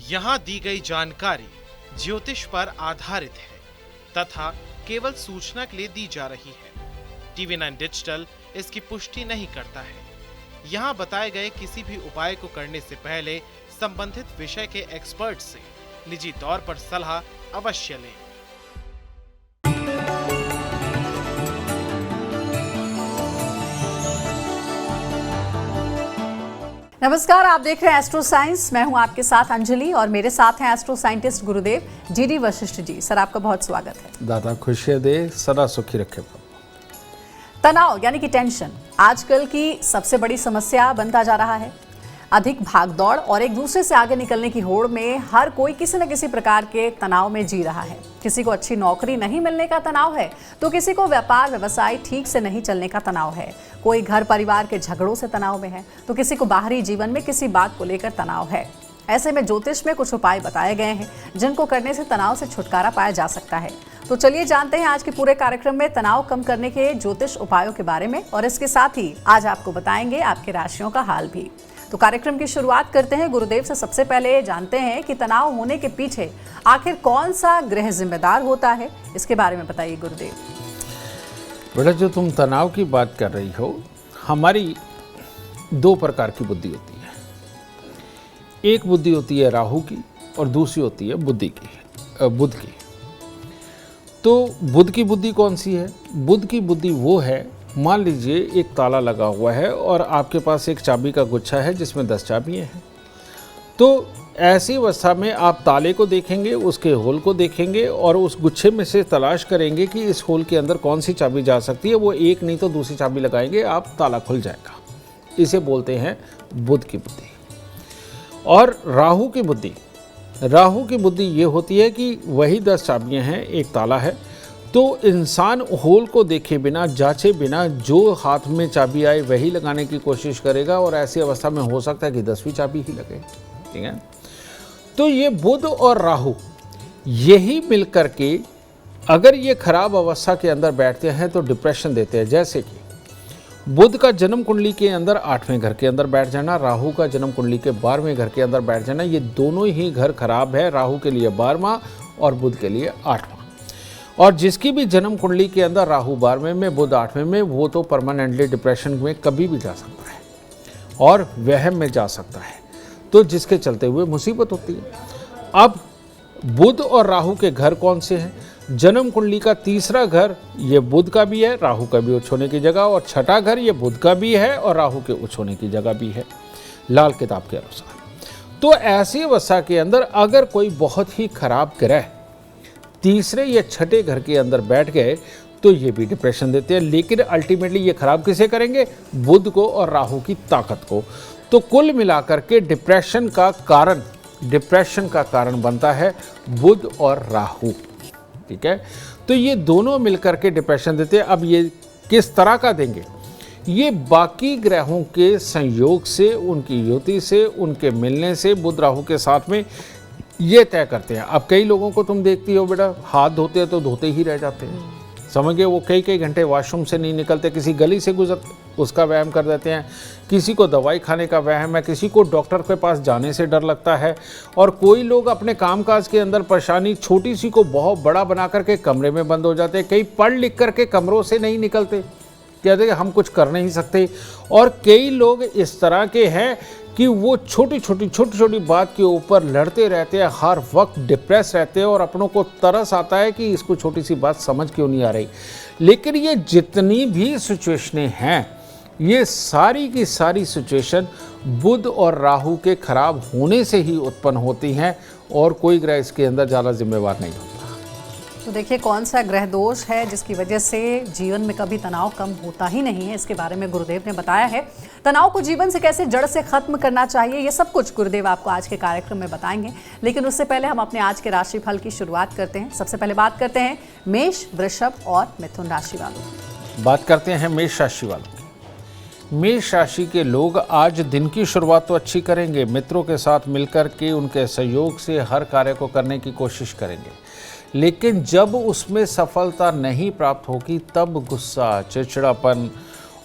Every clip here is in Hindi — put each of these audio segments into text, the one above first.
यहाँ दी गई जानकारी ज्योतिष पर आधारित है तथा केवल सूचना के लिए दी जा रही है। TV9 डिजिटल इसकी पुष्टि नहीं करता है। यहाँ बताए गए किसी भी उपाय को करने से पहले संबंधित विषय के एक्सपर्ट से निजी तौर पर सलाह अवश्य लें। नमस्कार, आप देख रहे हैं एस्ट्रो साइंस। मैं हूं आपके साथ अंजलि और मेरे साथ हैं एस्ट्रो साइंटिस्ट गुरुदेव GD वशिष्ठ जी। सर, आपका बहुत स्वागत है। दादा खुशियां दे, सदा सुखी रखे। तनाव यानी कि टेंशन आजकल की सबसे बड़ी समस्या बनता जा रहा है। अधिक भागदौड़ और एक दूसरे से आगे निकलने की होड़ में हर कोई किसी न किसी प्रकार के तनाव में जी रहा है। किसी को अच्छी नौकरी नहीं मिलने का तनाव है तो किसी को व्यापार व्यवसाय ठीक से नहीं चलने का तनाव है। कोई घर परिवार के झगड़ों से तनाव में है तो किसी को बाहरी जीवन में किसी बात को लेकर तनाव है। ऐसे में ज्योतिष में कुछ उपाय बताए गए हैं जिनको करने से तनाव से छुटकारा पाया जा सकता है। तो चलिए जानते हैं आज के पूरे कार्यक्रम में तनाव कम करने के ज्योतिष उपायों के बारे में, और इसके साथ ही आज आपको बताएंगे आपकी राशियों का हाल भी। तो कार्यक्रम की शुरुआत करते हैं गुरुदेव से। सबसे पहले जानते हैं कि तनाव होने के पीछे आखिर कौन सा ग्रह जिम्मेदार होता है, इसके बारे में बताइए गुरुदेव। बेटा, जो तुम तनाव की बात कर रही हो, हमारी दो प्रकार की बुद्धि होती है। एक बुद्धि होती है राहु की और दूसरी होती है बुध की। तो बुध की बुद्धि कौन सी है? बुध की बुद्धि वो है, मान लीजिए एक ताला लगा हुआ है और आपके पास एक चाबी का गुच्छा है जिसमें 10 चाबियां हैं। तो ऐसी अवस्था में आप ताले को देखेंगे, उसके होल को देखेंगे और उस गुच्छे में से तलाश करेंगे कि इस होल के अंदर कौन सी चाबी जा सकती है। वो एक नहीं तो दूसरी चाबी लगाएंगे, आप ताला खुल जाएगा। इसे बोलते हैं बुध की बुद्धि। और राहु की बुद्धि ये होती है कि वही 10 चाबियां हैं, एक ताला है, तो इंसान होल को देखे बिना, जांचे बिना जो हाथ में चाबी आए वही लगाने की कोशिश करेगा और ऐसी अवस्था में हो सकता है कि 10वीं चाबी ही लगे। ठीक है। तो ये बुध और राहु यही मिलकर के अगर ये खराब अवस्था के अंदर बैठते हैं तो डिप्रेशन देते हैं। जैसे कि बुध का जन्म कुंडली के अंदर 8वें घर के अंदर बैठ जाना, राहु का जन्म कुंडली के 12वें घर के अंदर बैठ जाना, ये दोनों ही घर खराब है। राहु के लिए 12वां और बुध के लिए 8वां। और जिसकी भी जन्म कुंडली के अंदर राहु 12वें में, बुध 8वें में, वो तो परमानेंटली डिप्रेशन में कभी भी जा सकता है और वहम में जा सकता है, तो जिसके चलते हुए मुसीबत होती है। अब बुध और राहु के घर कौन से हैं? जन्म कुंडली का 3रा घर ये बुध का भी है, राहु का भी उच्च होने की जगह, और 6ठा घर ये बुध का भी है और राहु के उच्च होने की जगह भी है, लाल किताब के अनुसार। तो ऐसी अवस्था के अंदर अगर कोई बहुत ही खराब ग्रह 3रे या 6ठे घर के अंदर बैठ गए तो ये भी डिप्रेशन देते हैं। लेकिन अल्टीमेटली ये खराब किसे करेंगे? बुध को और राहु की ताकत को। तो कुल मिलाकर के डिप्रेशन का कारण बनता है बुध और राहु। ठीक है। तो ये दोनों मिलकर के डिप्रेशन देते हैं। अब ये किस तरह का देंगे? ये बाकी ग्रहों के संयोग से, उनकी युति से, उनके मिलने से, बुध राहु के साथ में ये तय करते हैं। अब कई लोगों को तुम देखती हो बेटा, हाथ धोते हैं तो धोते ही रह जाते हैं, समझ गए। वो कई घंटे वॉशरूम से नहीं निकलते, किसी गली से गुजर उसका व्यायाम कर देते हैं। किसी को दवाई खाने का व्यायाम है, किसी को डॉक्टर के पास जाने से डर लगता है, और कोई लोग अपने कामकाज के अंदर परेशानी छोटी सी को बहुत बड़ा बना करके कमरे में बंद हो जाते हैं। कई पढ़ लिख करके कमरों से नहीं निकलते, कहते हैं हम कुछ कर नहीं सकते। और कई लोग इस तरह के हैं कि वो छोटी छोटी बात के ऊपर लड़ते रहते हैं, हर वक्त डिप्रेस रहते हैं और अपनों को तरस आता है कि इसको छोटी सी बात समझ क्यों नहीं आ रही। लेकिन ये जितनी भी सिचुएशनें हैं, ये सारी की सारी सिचुएशन बुध और राहु के खराब होने से ही उत्पन्न होती हैं और कोई ग्रह इसके अंदर ज़्यादा जिम्मेवार नहीं होता। तो देखिए कौन सा ग्रह दोष है जिसकी वजह से जीवन में कभी तनाव कम होता ही नहीं है, इसके बारे में गुरुदेव ने बताया है। तनाव को जीवन से कैसे जड़ से खत्म करना चाहिए, ये सब कुछ गुरुदेव आपको आज के कार्यक्रम में बताएंगे। लेकिन उससे पहले हम अपने आज के राशिफल की शुरुआत करते हैं। सबसे पहले बात करते हैं मेष, वृषभ और मिथुन राशि वालों। बात करते हैं मेष राशि वालों की। मेष राशि के लोग आज दिन की शुरुआत तो अच्छी करेंगे, मित्रों के साथ मिलकर के उनके सहयोग से हर कार्य को करने की कोशिश करेंगे। लेकिन जब उसमें सफलता नहीं प्राप्त होगी तब गुस्सा, चिड़चिड़ापन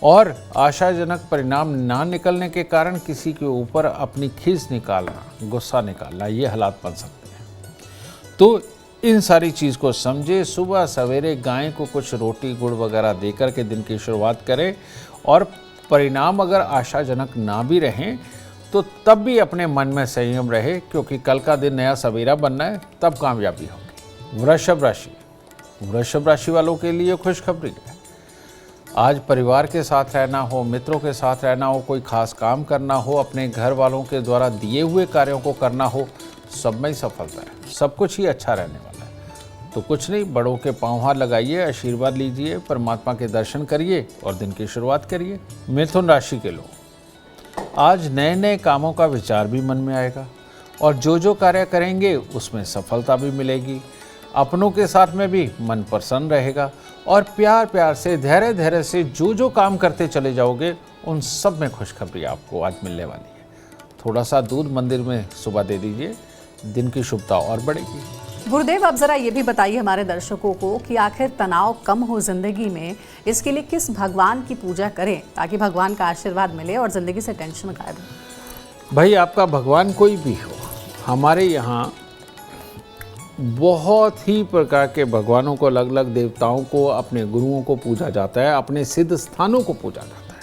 और आशाजनक परिणाम ना निकलने के कारण किसी के ऊपर अपनी खीस निकालना, गुस्सा निकालना, ये हालात बन सकते हैं। तो इन सारी चीज़ को समझे, सुबह सवेरे गाय को कुछ रोटी गुड़ वगैरह देकर के दिन की शुरुआत करें और परिणाम अगर आशाजनक ना भी रहें तो तब भी अपने मन में संयम रहे, क्योंकि कल का दिन नया सवेरा बनना है, तब कामयाबी होगी। वृषभ राशि वालों के लिए खुशखबरी है। आज परिवार के साथ रहना हो, मित्रों के साथ रहना हो, कोई खास काम करना हो, अपने घर वालों के द्वारा दिए हुए कार्यों को करना हो, सब में ही सफलता है। सब कुछ ही अच्छा रहने वाला है। तो कुछ नहीं, बड़ों के पाँव हाथ लगाइए, आशीर्वाद लीजिए, परमात्मा के दर्शन करिए और दिन की शुरुआत करिए। मिथुन राशि के लोग, आज नए नए कामों का विचार भी मन में आएगा और जो कार्य करेंगे उसमें सफलता भी मिलेगी। अपनों के साथ में भी मन प्रसन्न रहेगा और प्यार से, धैर्य से जो काम करते चले जाओगे, उन सब में खुशखबरी आपको आज मिलने वाली है। थोड़ा सा दूध मंदिर में सुबह दे दीजिए, दिन की शुभता और बढ़ेगी। गुरुदेव, अब जरा ये भी बताइए हमारे दर्शकों को कि आखिर तनाव कम हो जिंदगी में, इसके लिए किस भगवान की पूजा करें ताकि भगवान का आशीर्वाद मिले और जिंदगी से टेंशन गायब हो? भाई, आपका भगवान कोई भी हो, हमारे यहाँ बहुत ही प्रकार के भगवानों को, अलग अलग देवताओं को, अपने गुरुओं को पूजा जाता है, अपने सिद्ध स्थानों को पूजा जाता है।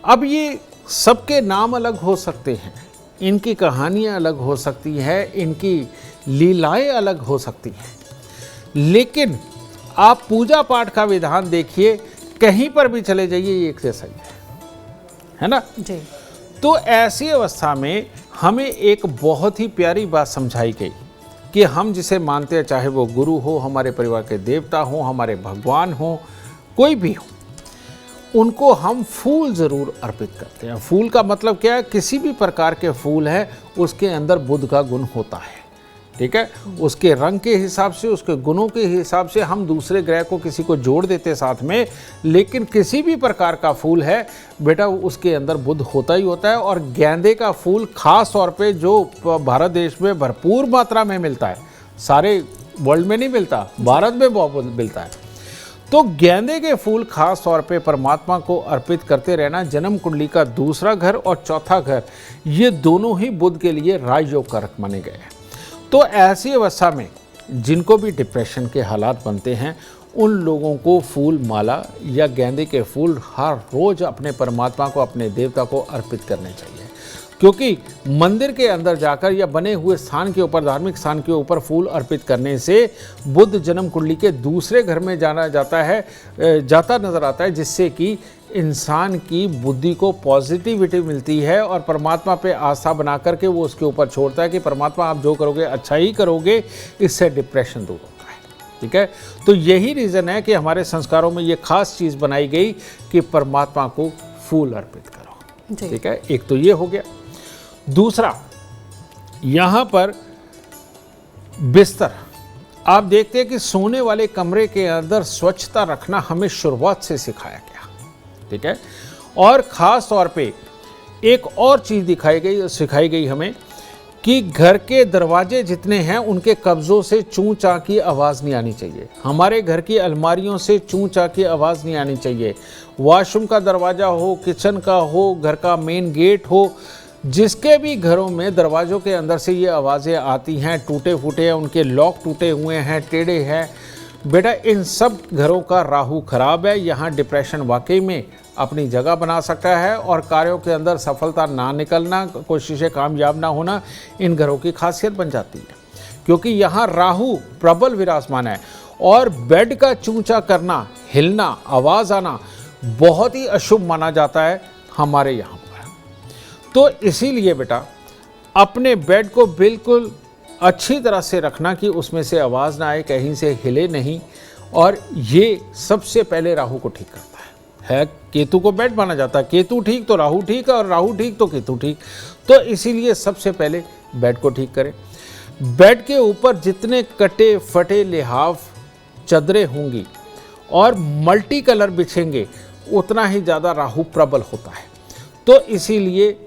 अब ये सबके नाम अलग हो सकते हैं, इनकी कहानियाँ अलग हो सकती है, इनकी लीलाएं अलग हो सकती हैं, लेकिन आप पूजा पाठ का विधान देखिए, कहीं पर भी चले जाइए एक जैसा ही है ना जी। तो ऐसी अवस्था में हमें एक बहुत ही प्यारी बात समझाई गई कि हम जिसे मानते हैं, चाहे वो गुरु हो, हमारे परिवार के देवता हो, हमारे भगवान हो, कोई भी हो, उनको हम फूल ज़रूर अर्पित करते हैं। फूल का मतलब क्या है? किसी भी प्रकार के फूल है, उसके अंदर बुध का गुण होता है, ठीक है। उसके रंग के हिसाब से, उसके गुणों के हिसाब से हम दूसरे ग्रह को, किसी को जोड़ देते साथ में, लेकिन किसी भी प्रकार का फूल है बेटा, उसके अंदर बुध होता ही होता है। और गेंदे का फूल खास तौर पे जो भारत देश में भरपूर मात्रा में मिलता है, सारे वर्ल्ड में नहीं मिलता, भारत में बहुत मिलता है। तो गेंदे के फूल खास तौर पे परमात्मा को अर्पित करते रहना। जन्म कुंडली का दूसरा घर और चौथा घर, ये दोनों ही बुध के लिए राजयोग कारक माने गए हैं। तो ऐसी अवस्था में जिनको भी डिप्रेशन के हालात बनते हैं, उन लोगों को फूल माला या गेंदे के फूल हर रोज अपने परमात्मा को, अपने देवता को अर्पित करने चाहिए। क्योंकि मंदिर के अंदर जाकर या बने हुए स्थान के ऊपर, धार्मिक स्थान के ऊपर फूल अर्पित करने से बुध जन्म कुंडली के दूसरे घर में जाता नजर आता है, जिससे कि इंसान की बुद्धि को पॉजिटिविटी मिलती है और परमात्मा पे आस्था बना करके वो उसके ऊपर छोड़ता है कि परमात्मा आप जो करोगे अच्छा ही करोगे, इससे डिप्रेशन दूर होता है, ठीक है। तो यही रीज़न है कि हमारे संस्कारों में ये खास चीज़ बनाई गई कि परमात्मा को फूल अर्पित करो, ठीक है। एक तो ये हो गया। दूसरा, यहाँ पर बिस्तर, आप देखते हैं कि सोने वाले कमरे के अंदर स्वच्छता रखना हमें शुरुआत से सिखाया गया, ठीक है। और ख़ास तौर पे एक और चीज़ सिखाई गई हमें कि घर के दरवाजे जितने हैं उनके कब्ज़ों से चूं चां की आवाज़ नहीं आनी चाहिए। हमारे घर की अलमारियों से चूं चां की आवाज़ नहीं आनी चाहिए। वॉशरूम का दरवाज़ा हो, किचन का हो, घर का मेन गेट हो, जिसके भी घरों में दरवाज़ों के अंदर से ये आवाज़ें आती हैं, टूटे फूटे हैं, उनके लॉक टूटे हुए हैं, टेढ़े हैं, बेटा इन सब घरों का राहु खराब है। यहाँ डिप्रेशन वाकई में अपनी जगह बना सकता है और कार्यों के अंदर सफलता ना निकलना, कोशिशें कामयाब ना होना, इन घरों की खासियत बन जाती है। क्योंकि यहाँ राहु प्रबल विराजमान है और बेड का चूंचा करना, हिलना, आवाज़ आना बहुत ही अशुभ माना जाता है हमारे यहाँ पर। तो इसीलिए बेटा अपने बेड को बिल्कुल अच्छी तरह से रखना कि उसमें से आवाज़ ना आए, कहीं से हिले नहीं, और ये सबसे पहले राहु को ठीक करता है। केतु को बेड माना जाता है, केतु ठीक तो राहु ठीक और राहु ठीक तो केतु ठीक। तो इसीलिए सबसे पहले बेड को ठीक करें। बेड के ऊपर जितने कटे फटे लिहाफ चादरें होंगी और मल्टी कलर बिछेंगे, उतना ही ज़्यादा राहु प्रबल होता है। तो इसीलिए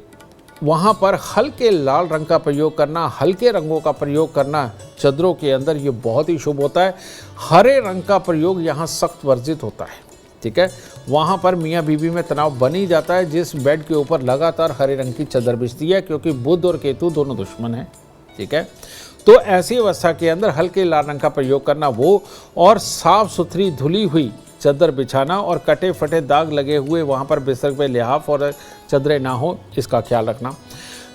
वहाँ पर हल्के लाल रंग का प्रयोग करना, हल्के रंगों का प्रयोग करना चादरों के अंदर, ये बहुत ही शुभ होता है। हरे रंग का प्रयोग यहाँ सख्त वर्जित होता है, ठीक है, वहाँ पर मियाँ बीवी में तनाव बन ही जाता है, जिस बेड के ऊपर लगातार हरे रंग की चादर बिछती है, क्योंकि बुध और केतु दोनों दुश्मन हैं। ठीक है, तो ऐसी अवस्था के अंदर हल्के लाल रंग का प्रयोग करना वो, और साफ सुथरी धुली हुई चादर बिछाना और कटे फटे दाग लगे हुए वहाँ पर बिस्तर पे लिहाफ और चादरें ना हो, इसका ख्याल रखना।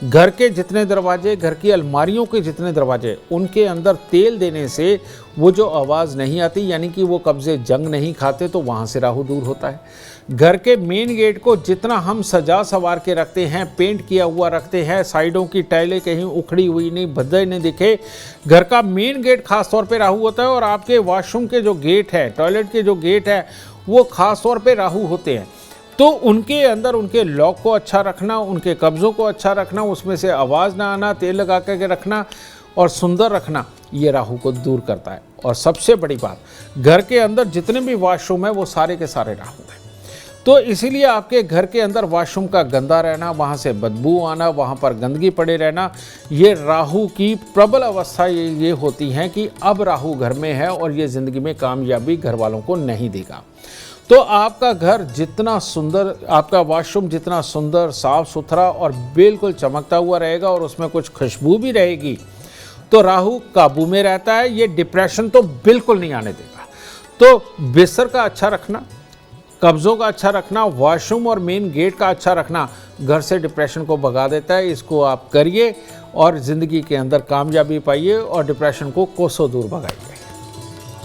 घर के जितने दरवाजे, घर की अलमारियों के जितने दरवाजे, उनके अंदर तेल देने से वो जो आवाज़ नहीं आती, यानी कि वो कब्जे जंग नहीं खाते, तो वहाँ से राहु दूर होता है। घर के मेन गेट को जितना हम सजा संवार के रखते हैं, पेंट किया हुआ रखते हैं, साइडों की टाइलें कहीं उखड़ी हुई नहीं, भद्दे नहीं दिखे, घर का मेन गेट खास तौर पे राहु होता है। और आपके वॉशरूम के जो गेट है, टॉयलेट के जो गेट है, वो खास तौर पे राहु होते हैं। तो उनके अंदर उनके लॉक को अच्छा रखना, उनके कब्ज़ों को अच्छा रखना, उसमें से आवाज़ ना आना, तेल लगा करके रखना और सुंदर रखना, ये राहु को दूर करता है। और सबसे बड़ी बात, घर के अंदर जितने भी वॉशरूम है वो सारे के सारे राहु हैं। तो इसीलिए आपके घर के अंदर वॉशरूम का गंदा रहना, वहाँ से बदबू आना, वहाँ पर गंदगी पड़े रहना, ये राहु की प्रबल अवस्था ये होती हैं कि अब राहु घर में है और ये ज़िंदगी में कामयाबी घर वालों को नहीं देगा। तो आपका घर जितना सुंदर, आपका वॉशरूम जितना सुंदर, साफ सुथरा और बिल्कुल चमकता हुआ रहेगा और उसमें कुछ खुशबू भी रहेगी, तो राहु काबू में रहता है, ये डिप्रेशन तो बिल्कुल नहीं आने देगा। तो बिस्तर का अच्छा रखना, कब्ज़ों का अच्छा रखना, वॉशरूम और मेन गेट का अच्छा रखना घर से डिप्रेशन को भगा देता है। इसको आप करिए और ज़िंदगी के अंदर कामयाबी पाइए और डिप्रेशन को कोसों दूर भगाइए।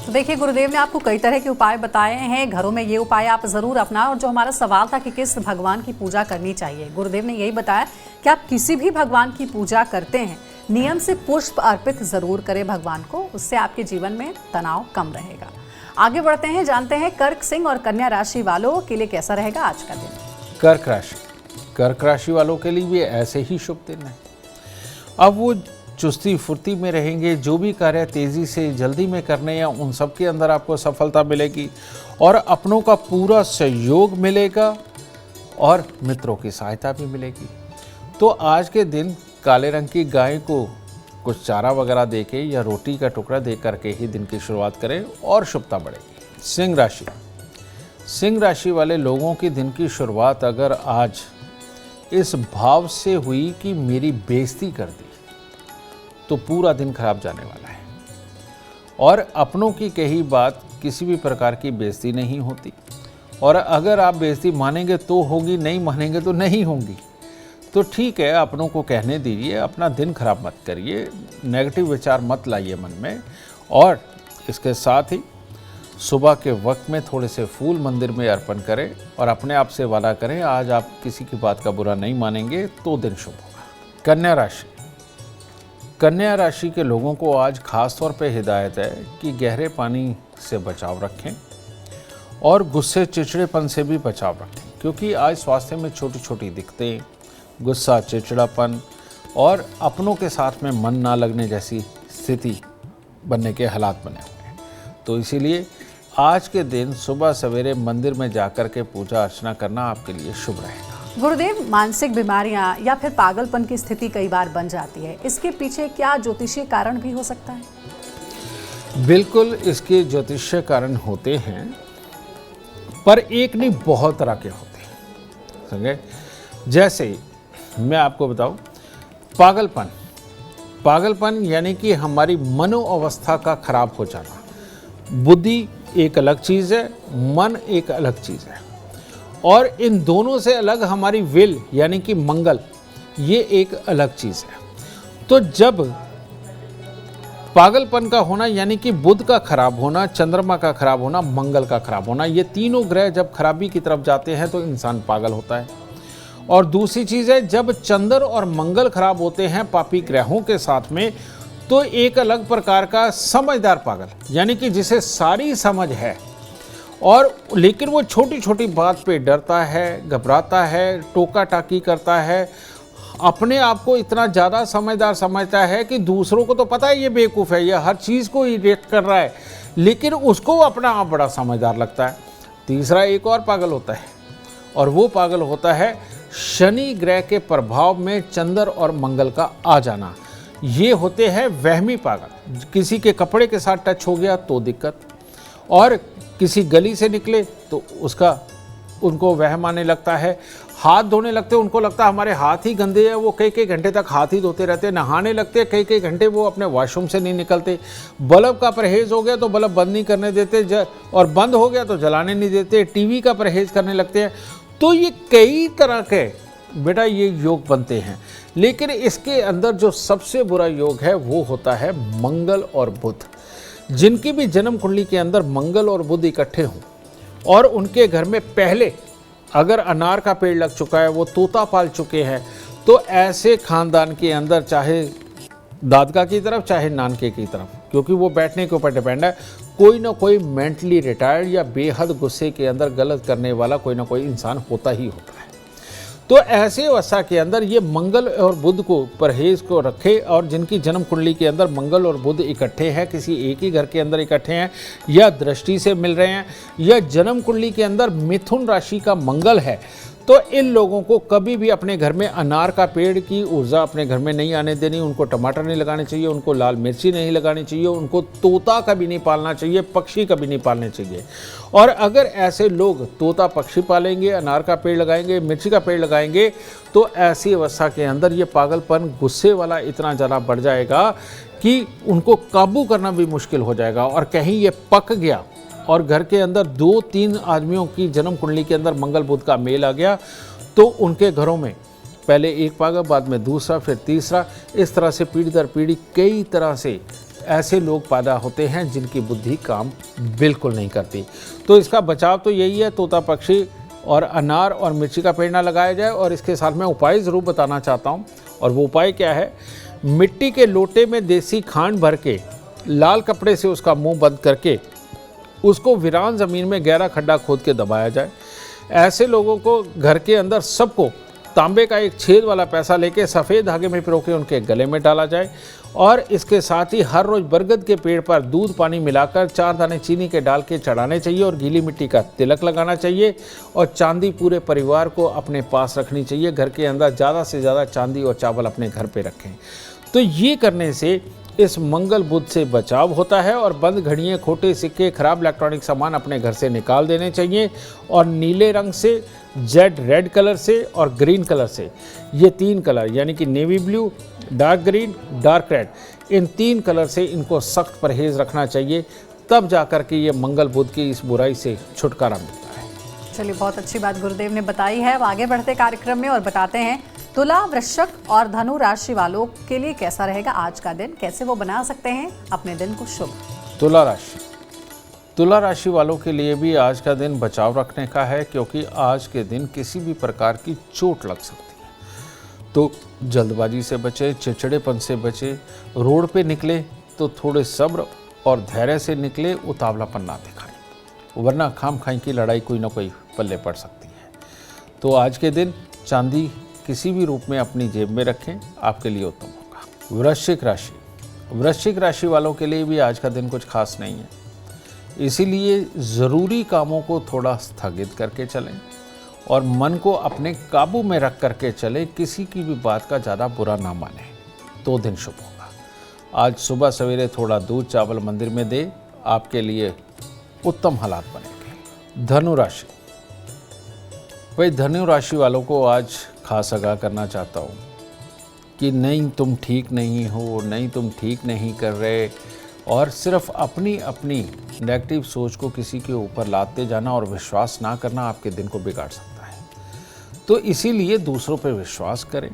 तो देखिए, गुरुदेव ने आपको कई तरह के उपाय बताए हैं, घरों में ये उपाय आप ज़रूर अपनाएं। और जो हमारा सवाल था कि किस भगवान की पूजा करनी चाहिए, गुरुदेव ने यही बताया कि आप किसी भी भगवान की पूजा करते हैं, नियम से पुष्प अर्पित ज़रूर करें भगवान को, उससे आपके जीवन में तनाव कम रहेगा। आगे बढ़ते हैं, जानते हैं कर्क, सिंह और कन्या राशि वालों के लिए कैसा रहेगा आज का दिन। कर्क राशि वालों के लिए भी ऐसे ही शुभ दिन है। अब वो चुस्ती फुर्ती में रहेंगे, जो भी कार्य तेज़ी से जल्दी में करने हैं उन सब के अंदर आपको सफलता मिलेगी और अपनों का पूरा सहयोग मिलेगा और मित्रों की सहायता भी मिलेगी। तो आज के दिन काले रंग की गाय को कुछ चारा वगैरह देके या रोटी का टुकड़ा दे करके ही दिन की शुरुआत करें और शुभता बढ़ेगी। सिंह राशि वाले लोगों की दिन की शुरुआत अगर आज इस भाव से हुई कि मेरी बेइज्जती कर दी, तो पूरा दिन खराब जाने वाला है। और अपनों की कही बात किसी भी प्रकार की बेइज्जती नहीं होती, और अगर आप बेइज्जती मानेंगे तो होगी, नहीं मानेंगे तो नहीं होंगी। तो ठीक है, अपनों को कहने दीजिए, अपना दिन खराब मत करिए, नेगेटिव विचार मत लाइए मन में। और इसके साथ ही सुबह के वक्त में थोड़े से फूल मंदिर में अर्पण करें और अपने आप से वादा करें, आज आप किसी की बात का बुरा नहीं मानेंगे तो दिन शुभ होगा। कन्या राशि के लोगों को आज खास तौर पे हिदायत है कि गहरे पानी से बचाव रखें और गुस्से चिड़चिड़ेपन से भी बचाव रखें, क्योंकि आज स्वास्थ्य में छोटी छोटी दिक्कतें, गुस्सा, चिड़चिड़ापन और अपनों के साथ में मन ना लगने जैसी स्थिति बनने के हालात बने हुए हैं। तो इसीलिए आज के दिन सुबह सवेरे मंदिर में जाकर के पूजा अर्चना करना आपके लिए शुभ रहेगा। गुरुदेव, मानसिक बीमारियां या फिर पागलपन की स्थिति कई बार बन जाती है, इसके पीछे क्या ज्योतिषीय कारण भी हो सकता है? बिल्कुल, इसके ज्योतिषीय कारण होते हैं, पर एक नहीं बहुत तरह के होते हैं। समझे? जैसे मैं आपको बताऊं, पागलपन यानी कि हमारी मनोअवस्था का खराब हो जाना। बुद्धि एक अलग चीज़ है, मन एक अलग चीज़ है, और इन दोनों से अलग हमारी विल यानी कि मंगल, ये एक अलग चीज़ है। तो जब पागलपन का होना यानी कि बुध का खराब होना, चंद्रमा का खराब होना, मंगल का खराब होना, ये तीनों ग्रह जब खराबी की तरफ जाते हैं तो इंसान पागल होता है। और दूसरी चीज़ है, जब चंद्र और मंगल खराब होते हैं पापी ग्रहों के साथ में, तो एक अलग प्रकार का समझदार पागल, यानी कि जिसे सारी समझ है और लेकिन वो छोटी छोटी बात पे डरता है, घबराता है, टोका टाकी करता है, अपने आप को इतना ज़्यादा समझदार समझता है कि दूसरों को तो पता है ये बेवकूफ़ है, ये हर चीज़ को ही रिएक्ट कर रहा है, लेकिन उसको अपना आप बड़ा समझदार लगता है। तीसरा एक और पागल होता है, और वो पागल होता है शनि ग्रह के प्रभाव में चंद्र और मंगल का आ जाना। ये होते हैं वहमी पागल, किसी के कपड़े के साथ टच हो गया तो दिक्कत, और किसी गली से निकले तो उसका उनको वहम आने लगता है, हाथ धोने लगते हैं उनको लगता है हमारे हाथ ही गंदे हैं, वो कई कई घंटे तक हाथ ही धोते रहते हैं, नहाने लगते हैं कई कई घंटे वो अपने वॉशरूम से नहीं निकलते, बल्ब का परहेज हो गया तो बल्ब बंद नहीं करने देते और बंद हो गया तो जलाने नहीं देते, टीवी का परहेज करने लगते हैं। तो ये कई तरह के बेटा ये योग बनते हैं, लेकिन इसके अंदर जो सबसे बुरा योग है वो होता है मंगल और बुध। जिनकी भी जन्म कुंडली के अंदर मंगल और बुध इकट्ठे हों और उनके घर में पहले अगर अनार का पेड़ लग चुका है, वो तोता पाल चुके हैं, तो ऐसे खानदान के अंदर चाहे दादका की तरफ चाहे नानके की तरफ, क्योंकि वो बैठने के ऊपर डिपेंड है, कोई ना कोई मेंटली रिटायर्ड या बेहद गुस्से के अंदर गलत करने वाला कोई ना कोई इंसान होता ही होता है। तो ऐसे अवस्था के अंदर ये मंगल और बुध को परहेज को रखे, और जिनकी जन्म कुंडली के अंदर मंगल और बुध इकट्ठे हैं, किसी एक ही घर के अंदर इकट्ठे हैं या दृष्टि से मिल रहे हैं, या जन्म कुंडली के अंदर मिथुन राशि का मंगल है, तो इन लोगों को कभी भी अपने घर में अनार का पेड़ की ऊर्जा अपने घर में नहीं आने देनी। उनको टमाटर नहीं लगाने चाहिए, उनको लाल मिर्ची नहीं लगानी चाहिए, उनको तोता कभी नहीं पालना चाहिए, पक्षी कभी नहीं पालने चाहिए। और अगर ऐसे लोग तोता पक्षी पालेंगे, अनार का पेड़ लगाएंगे, मिर्ची का पेड़ लगाएंगे, तो ऐसी अवस्था के अंदर ये पागलपन गुस्से वाला इतना ज़्यादा बढ़ जाएगा कि उनको काबू करना भी मुश्किल हो जाएगा। और कहीं ये पक गया और घर के अंदर 2-3 आदमियों की जन्म कुंडली के अंदर मंगल बुध का मेल आ गया, तो उनके घरों में पहले एक पागा, बाद में दूसरा, फिर तीसरा, इस तरह से पीढ़ी दर पीढ़ी कई तरह से ऐसे लोग पैदा होते हैं जिनकी बुद्धि काम बिल्कुल नहीं करती। तो इसका बचाव तो यही है, तोता पक्षी और अनार और मिर्ची का पेड़ ना लगाया जाए। और इसके साथ मैं उपाय ज़रूर बताना चाहता हूँ, और वो उपाय क्या है, मिट्टी के लोटे में देसी खांड भर के लाल कपड़े से उसका मुँह बंद करके उसको वीरान ज़मीन में गहरा खड्डा खोद के दबाया जाए। ऐसे लोगों को घर के अंदर सबको तांबे का एक छेद वाला पैसा लेके सफ़ेद धागे में पिरो के उनके गले में डाला जाए। और इसके साथ ही हर रोज़ बरगद के पेड़ पर दूध पानी मिलाकर 4 दाने चीनी के डाल के चढ़ाने चाहिए, और गीली मिट्टी का तिलक लगाना चाहिए, और चांदी पूरे परिवार को अपने पास रखनी चाहिए। घर के अंदर ज़्यादा से ज़्यादा चांदी और चावल अपने घर पे रखें। तो ये करने से इस मंगल बुध से बचाव होता है, और बंद घड़ियाँ, खोटे सिक्के, खराब इलेक्ट्रॉनिक सामान अपने घर से निकाल देने चाहिए। और नीले रंग से, जेड रेड कलर से और ग्रीन कलर से, ये 3 कलर यानी कि navy blue, dark green, dark red, इन 3 कलर से इनको सख्त परहेज रखना चाहिए, तब जाकर के ये मंगल बुध की इस बुराई से छुटकारा मिलता है। चलिए, बहुत अच्छी बात गुरुदेव ने बताई है। अब आगे बढ़ते कार्यक्रम में और बताते हैं तुला, वृश्चिक और धनु राशि वालों के लिए कैसा रहेगा आज का दिन, कैसे वो बना सकते हैं अपने दिन को शुभ। तुला राशि वालों के लिए भी आज का दिन बचाव रखने का है, क्योंकि आज के दिन किसी भी प्रकार की चोट लग सकती है। तो जल्दबाजी से बचे, चिड़चिड़ेपन से बचे, रोड पे निकले तो थोड़े सब्र और धैर्य से निकले, उतावलापन ना दिखाएं, वरना खाम खाई की लड़ाई कोई ना कोई पल्ले पड़ सकती है। तो आज के दिन चांदी किसी भी रूप में अपनी जेब में रखें, आपके लिए उत्तम होगा। वृश्चिक राशि वालों के लिए भी आज का दिन कुछ खास नहीं है, इसीलिए ज़रूरी कामों को थोड़ा स्थगित करके चलें और मन को अपने काबू में रख करके चलें। किसी की भी बात का ज़्यादा बुरा ना माने, तो दिन शुभ होगा। आज सुबह सवेरे थोड़ा दूध चावल मंदिर में दे, आपके लिए उत्तम हालात बनेंगे। धनु राशि वालों को आज खास आगाह करना चाहता हूँ कि नहीं तुम ठीक नहीं हो, नहीं तुम ठीक नहीं कर रहे, और सिर्फ अपनी नेगेटिव सोच को किसी के ऊपर लादते जाना और विश्वास ना करना आपके दिन को बिगाड़ सकता है। तो इसीलिए दूसरों पे विश्वास करें,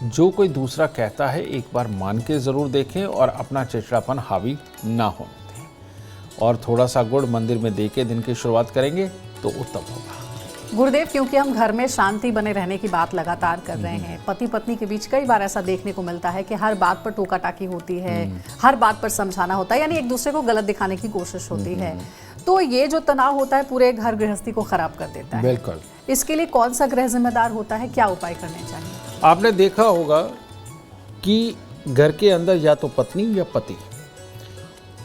जो कोई दूसरा कहता है एक बार मान के ज़रूर देखें और अपना चिड़चिड़ापन हावी ना होने दें। और थोड़ा सा गुड़ मंदिर में दे के दिन की शुरुआत करेंगे तो उत्तम होगा। गुरुदेव, क्योंकि हम घर में शांति बने रहने की बात लगातार कर रहे हैं, पति पत्नी के बीच कई बार ऐसा देखने को मिलता है कि हर बात पर टोका टाकी होती है, हर बात पर समझाना होता है, यानी एक दूसरे को गलत दिखाने की कोशिश होती है। तो ये जो तनाव होता है पूरे घर गृहस्थी को खराब कर देता है। बिल्कुल। इसके लिए कौन सा ग्रह जिम्मेदार होता है, क्या उपाय करने चाहिए? आपने देखा होगा कि घर के अंदर या तो पत्नी या पति,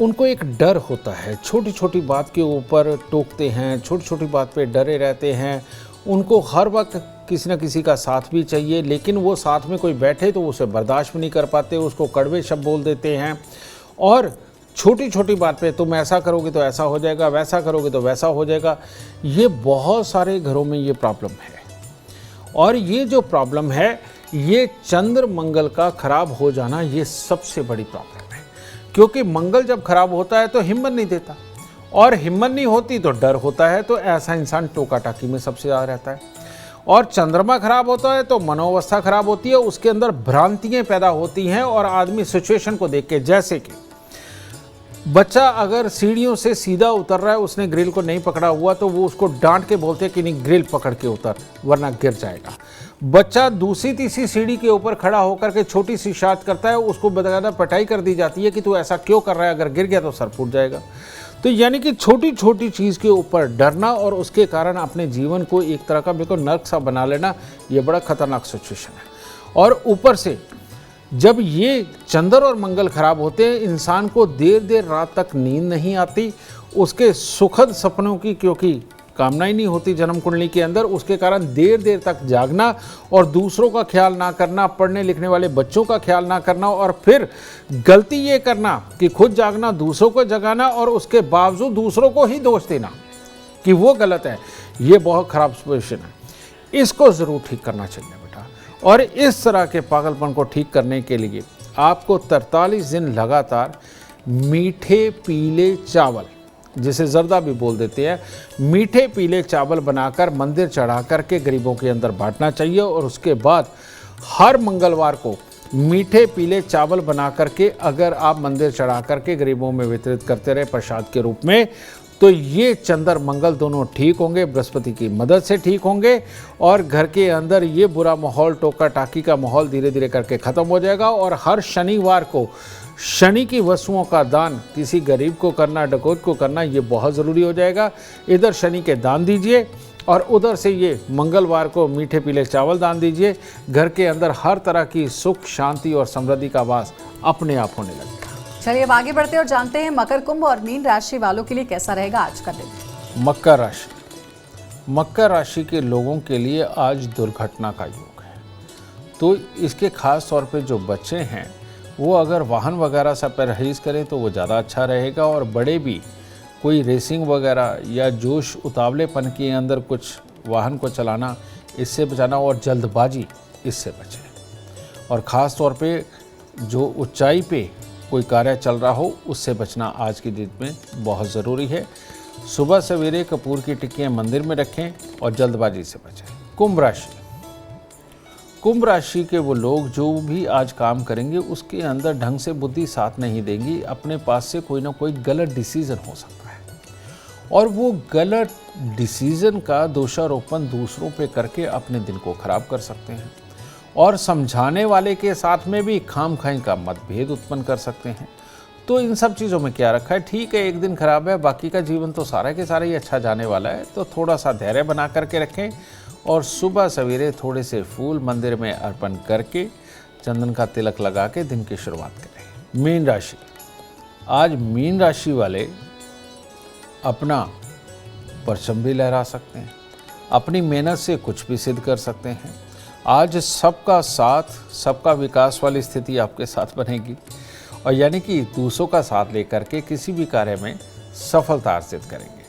उनको एक डर होता है, छोटी छोटी बात के ऊपर टोकते हैं, छोटी छोटी बात पे डरे रहते हैं। उनको हर वक्त किसी न किसी का साथ भी चाहिए, लेकिन वो साथ में कोई बैठे तो उसे बर्दाश्त भी नहीं कर पाते, उसको कड़वे शब्द बोल देते हैं। और छोटी छोटी बात पे तुम ऐसा करोगे तो ऐसा हो जाएगा, वैसा करोगे तो वैसा हो जाएगा। ये बहुत सारे घरों में ये प्रॉब्लम है। और ये जो प्रॉब्लम है, ये चंद्र मंगल का खराब हो जाना, ये सबसे बड़ी प्रॉब्लम है। क्योंकि मंगल जब खराब होता है तो हिम्मत नहीं देता, और हिम्मत नहीं होती तो डर होता है, तो ऐसा इंसान टोका टाकी में सबसे ज़्यादा रहता है। और चंद्रमा खराब होता है तो मनोवस्था खराब होती है, उसके अंदर भ्रांतियाँ पैदा होती हैं, और आदमी सिचुएशन को देख के, जैसे कि बच्चा अगर सीढ़ियों से सीधा उतर रहा है, उसने ग्रिल को नहीं पकड़ा हुआ, तो वो उसको डांट के बोलते हैं कि नहीं ग्रिल पकड़ के उतर वरना गिर जाएगा। बच्चा दूसरी तीसरी सीढ़ी के ऊपर खड़ा होकर के छोटी सी शायद करता है, उसको बकायदा पिटाई कर दी जाती है कि तू ऐसा क्यों कर रहा है, अगर गिर गया तो सर फूट जाएगा। तो यानी कि छोटी छोटी चीज़ के ऊपर डरना और उसके कारण अपने जीवन को एक तरह का बिल्कुल नर्क सा बना लेना, ये बड़ा खतरनाक सिचुएशन है। और ऊपर से जब ये चंद्र और मंगल खराब होते हैं, इंसान को देर देर रात तक नींद नहीं आती, उसके सुखद सपनों की क्योंकि कामना ही नहीं होती जन्म कुंडली के अंदर, उसके कारण देर देर तक जागना और दूसरों का ख्याल ना करना, पढ़ने लिखने वाले बच्चों का ख्याल ना करना, और फिर गलती ये करना कि खुद जागना, दूसरों को जगाना, और उसके बावजूद दूसरों को ही दोष देना कि वो गलत है। ये बहुत ख़राब सिचुएशन है। इसको ज़रूर ठीक करना चाहिए बेटा। और इस तरह के पागलपन को ठीक करने के लिए आपको 43 दिन लगातार मीठे पीले चावल, जिसे जर्दा भी बोल देते हैं, मीठे पीले चावल बनाकर मंदिर चढ़ा करके गरीबों के अंदर बांटना चाहिए। और उसके बाद हर मंगलवार को मीठे पीले चावल बना करके अगर आप मंदिर चढ़ा करके गरीबों में वितरित करते रहे प्रसाद के रूप में, तो ये चंद्र मंगल दोनों ठीक होंगे, बृहस्पति की मदद से ठीक होंगे, और घर के अंदर ये बुरा माहौल, टोका टाकी का माहौल धीरे धीरे करके ख़त्म हो जाएगा। और हर शनिवार को शनि की वस्तुओं का दान किसी गरीब को करना, डकैत को करना, ये बहुत ज़रूरी हो जाएगा। इधर शनि के दान दीजिए और उधर से ये मंगलवार को मीठे पीले चावल दान दीजिए। घर के अंदर हर तरह की सुख, शांति और समृद्धि का वास अपने आप होने लगेगा। चलिए अब आगे बढ़ते और जानते हैं मकर, कुंभ और मीन राशि वालों के लिए कैसा रहेगा आज का दिन। मकर राशि, मकर राशि के लोगों के लिए आज दुर्घटना का योग है। तो इसके खास तौर पे जो बच्चे हैं वो अगर वाहन वगैरह से परहेज करें तो वो ज़्यादा अच्छा रहेगा। और बड़े भी कोई रेसिंग वगैरह या जोश उतावलेपन के अंदर कुछ वाहन को चलाना, इससे बचाना, और जल्दबाजी इससे बचें। और ख़ास तौर पे जो ऊंचाई पे कोई कार्य चल रहा हो उससे बचना आज की डेट में बहुत ज़रूरी है। सुबह सवेरे कपूर की टिक्कियाँ मंदिर में रखें और जल्दबाजी से बचें। कुंभ राशि, कुंभ राशि के वो लोग जो भी आज काम करेंगे उसके अंदर ढंग से बुद्धि साथ नहीं देंगी। अपने पास से कोई ना कोई गलत डिसीज़न हो सकता है, और वो गलत डिसीज़न का दोषारोपण दूसरों पे करके अपने दिन को ख़राब कर सकते हैं। और समझाने वाले के साथ में भी खामखाई का मतभेद उत्पन्न कर सकते हैं। तो इन सब चीज़ों में क्या रखा है, ठीक है एक दिन खराब है, बाकी का जीवन तो सारा के सारा ही अच्छा जाने वाला है। तो थोड़ा सा धैर्य बना करके रखें, और सुबह सवेरे थोड़े से फूल मंदिर में अर्पण करके चंदन का तिलक लगा के दिन की शुरुआत करें। मीन राशि, आज मीन राशि वाले अपना परचम भी लहरा सकते हैं, अपनी मेहनत से कुछ भी सिद्ध कर सकते हैं। आज सबका साथ, सबका विकास वाली स्थिति आपके साथ बनेगी, और यानी कि दूसरों का साथ लेकर के किसी भी कार्य में सफलता अर्जित करेंगे।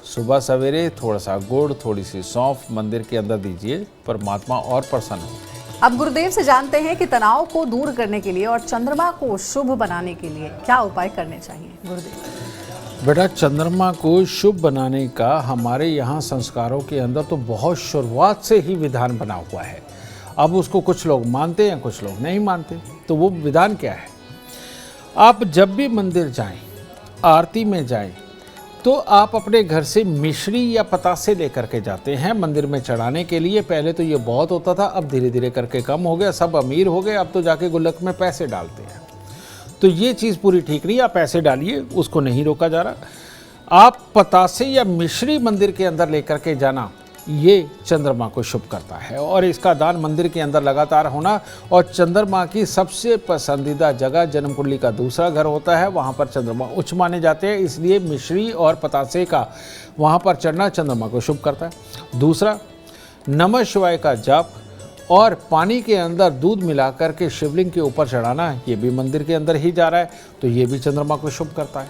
सुबह सवेरे थोड़ा सा गुड़, थोड़ी सी सौंफ मंदिर के अंदर दीजिए, परमात्मा और प्रसन्न होंगे। अब गुरुदेव से जानते हैं कि तनाव को दूर करने के लिए और चंद्रमा को शुभ बनाने के लिए क्या उपाय करने चाहिए गुरुदेव। बेटा, चंद्रमा को शुभ बनाने का हमारे यहाँ संस्कारों के अंदर तो बहुत शुरुआत से ही विधान बना हुआ है। अब उसको कुछ लोग मानते हैं, कुछ लोग नहीं मानते। तो वो विधान क्या है, आप जब भी मंदिर जाएं, आरती में जाएं, तो आप अपने घर से मिश्री या पतासे लेकर के जाते हैं मंदिर में चढ़ाने के लिए। पहले तो ये बहुत होता था, अब धीरे धीरे करके कम हो गया, सब अमीर हो गए, अब तो जाके गुल्लक में पैसे डालते हैं। तो ये चीज़ पूरी ठीक नहीं, आप पैसे डालिए, उसको नहीं रोका जा रहा। आप पतासे या मिश्री मंदिर के अंदर लेकर के जाना, ये चंद्रमा को शुभ करता है। और इसका दान मंदिर के अंदर लगातार होना, और चंद्रमा की सबसे पसंदीदा जगह जन्म कुंडली का दूसरा घर होता है, वहाँ पर चंद्रमा उच्च माने जाते हैं, इसलिए मिश्री और पतासे का वहाँ पर चढ़ना चंद्रमा को शुभ करता है। दूसरा, नमः शिवाय का जाप और पानी के अंदर दूध मिला करके शिवलिंग के ऊपर चढ़ाना, ये भी मंदिर के अंदर ही जा रहा है, तो ये भी चंद्रमा को शुभ करता है।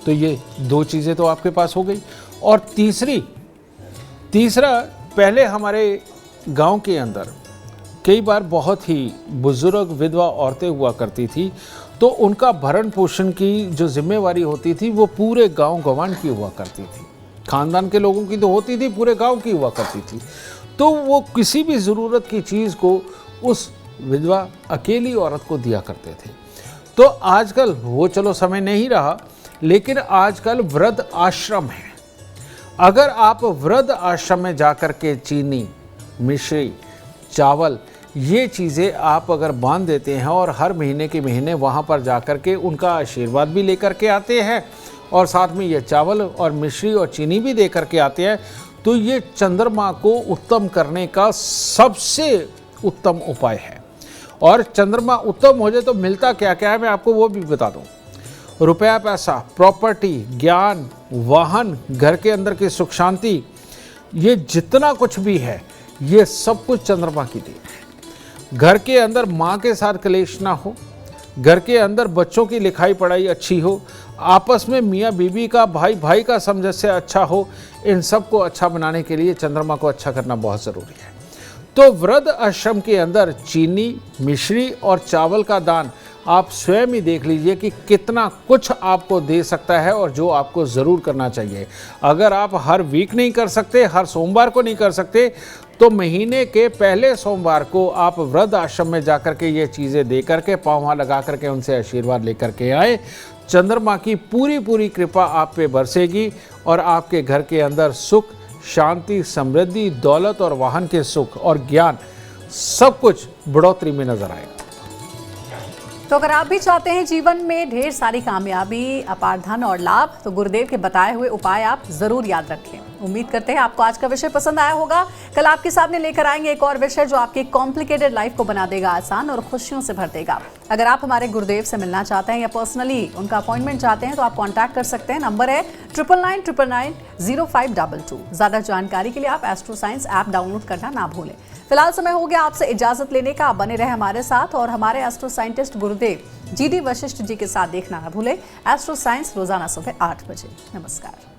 तो ये दो चीज़ें तो आपके पास हो गई। और तीसरा, पहले हमारे गांव के अंदर कई बार बहुत ही बुजुर्ग विधवा औरतें हुआ करती थी, तो उनका भरण पोषण की जो जिम्मेवारी होती थी वो पूरे गांव गंवान की हुआ करती थी। खानदान के लोगों की तो होती थी, पूरे गांव की हुआ करती थी। तो वो किसी भी ज़रूरत की चीज़ को उस विधवा अकेली औरत को दिया करते थे। तो आजकल वो चलो समय नहीं रहा, लेकिन आजकल वृद्ध आश्रम है। अगर आप वृद्ध आश्रम में जाकर के चीनी, मिश्री, चावल, ये चीज़ें आप अगर बांध देते हैं और हर महीने के महीने वहाँ पर जाकर के उनका आशीर्वाद भी लेकर के आते हैं और साथ में ये चावल और मिश्री और चीनी भी दे करके आते हैं, तो ये चंद्रमा को उत्तम करने का सबसे उत्तम उपाय है। और चंद्रमा उत्तम हो जाए तो मिलता क्या क्या है, मैं आपको वो भी बता दूं। रुपया, पैसा, प्रॉपर्टी, ज्ञान, वाहन, घर के अंदर की सुख शांति, ये जितना कुछ भी है ये सब कुछ चंद्रमा की देन है। घर के अंदर माँ के साथ क्लेश ना हो, घर के अंदर बच्चों की लिखाई पढ़ाई अच्छी हो, आपस में मियाँ बीबी का, भाई भाई का सामंजस्य अच्छा हो, इन सब को अच्छा बनाने के लिए चंद्रमा को अच्छा करना बहुत ज़रूरी है। तो वृद्ध आश्रम के अंदर चीनी, मिश्री और चावल का दान आप स्वयं ही देख लीजिए कि कितना कुछ आपको दे सकता है और जो आपको ज़रूर करना चाहिए। अगर आप हर वीक नहीं कर सकते, हर सोमवार को नहीं कर सकते, तो महीने के पहले सोमवार को आप वृद्ध आश्रम में जाकर के ये चीज़ें दे करके, पाँव लगा करके उनसे आशीर्वाद लेकर के आए। चंद्रमा की पूरी कृपा आप पे बरसेगी और आपके घर के अंदर सुख, शांति, समृद्धि, दौलत और वाहन के सुख और ज्ञान सब कुछ बढ़ोतरी में नजर आएगा। तो अगर आप भी चाहते हैं जीवन में ढेर सारी कामयाबी, अपार धन और लाभ, तो गुरुदेव के बताए हुए उपाय आप जरूर याद रखें। उम्मीद करते हैं आपको आज का विषय पसंद आया होगा। कल आपके सामने लेकर आएंगे एक और विषय जो आपकी कॉम्प्लिकेटेड लाइफ को बना देगा आसान और खुशियों से भर देगा। अगर आप हमारे गुरुदेव से मिलना चाहते हैं या पर्सनली उनका अपॉइंटमेंट चाहते हैं तो आप कॉन्टैक्ट कर सकते हैं। नंबर है 9999990522। ज्यादा जानकारी के लिए आप एस्ट्रो साइंस ऐप डाउनलोड करना ना भूलें। फिलहाल समय हो गया आपसे इजाजत लेने का। आप बने रहे हमारे साथ और हमारे एस्ट्रो साइंटिस्ट गुरुदेव GD वशिष्ठ जी के साथ देखना ना भूलें। एस्ट्रो साइंस रोजाना सुबह 8 बजे। नमस्कार।